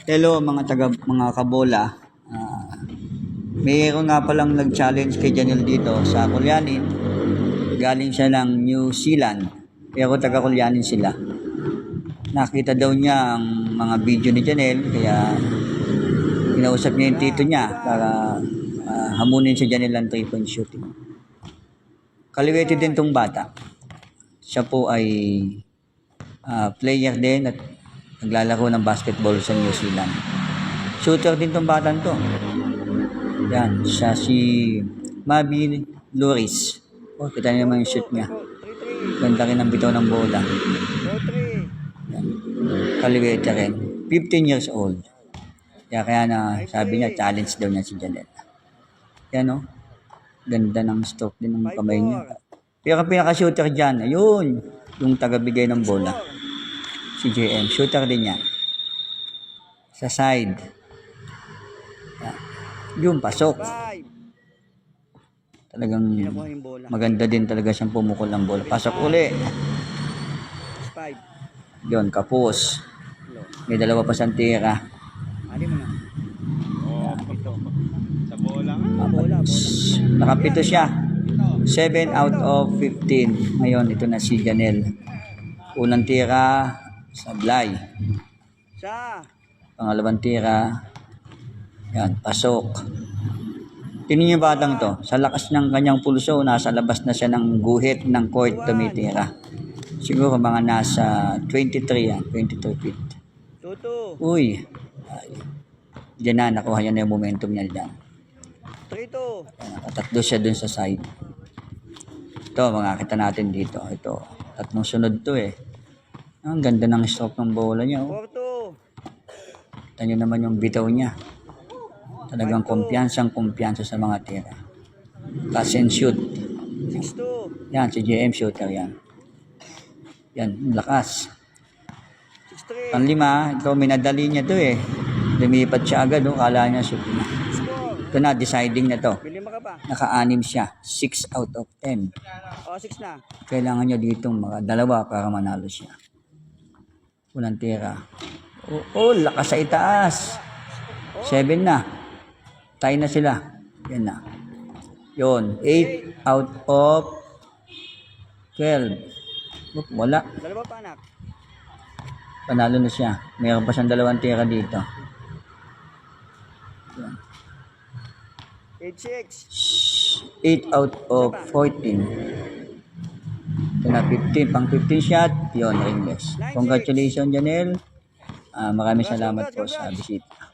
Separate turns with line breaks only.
Hello mga kabola. Mayroon nga palang nag-challenge kay Janelle dito sa Kulyanin. Galing siya ng New Zealand. Pero taga Kulyanin sila. Nakita daw niya ang mga video ni Janelle, kaya kinausap niya yung tito niya para hamunin si Janelle ng 3-point shooting. Kaliwete din tong bata. Siya po ay player din at naglalaro ng basketball sa New Zealand. Shooter din tong batang to. Yan, siya si Mabi Loris. Oh, kita niyo naman yung shoot niya. Ganda rin ang bitaw ng bola. Yan. Kaliwete rin. 15 years old. Kaya na sabi niya, challenge daw niya si Janelle. Yan o. Ganda ng stroke din ng kamay niya. Pero ang pinaka-shooter dyan, ayun, yung taga-bigay ng bola. Si JM. Shooter din yan. Sa side. Yan. Yung pasok. Talagang maganda din talaga siyang pumukol ng bola. Pasok uli. Yun, kapos. May dalawa pa siyang tira.
Sa bola.
Nakapito siya. 7 out of 15. Ngayon, ito na si Janelle. Unang tira, sablay. Pangalawang tira, yan, pasok. Tingnan niyo batang to. Sa lakas ng kanyang pulso, nasa labas na siya ng guhit ng court tumitira. Siguro mga nasa 23 yan, 23 feet. Uy. Diyan na, nakuha niya na yung momentum niya dyan. Nakatatlo siya dun sa side. Ito, makakita natin dito. Ito, tatlong sunod to eh. Ang ganda ng stroke ng bola niya. Oh. Kita nyo naman yung bitaw niya. Talagang kumpiyansa sa mga tira. Pass and shoot. Yan, si JM shooter yan. Yan, lakas. Panglima, ito minadali niya to eh. Lumipat siya agad, oh. Kala niya shoot na. Ito na, deciding na to. Naka-anim siya. 6 out of 10. Kailangan niya ditong mga dalawa para manalo siya. Unang tira. Oh, lakas sa itaas. 7 na. Tie na sila. Yan na. Yun. 8 out of 12. Oop, wala. Panalo na siya. Mayroon pa siyang dalawang tira dito. Yan. 8 out of 14. Ito na 15. Pang 15 shot. Yun, ringless. Congratulations, Janelle. Maraming salamat po sa bisita.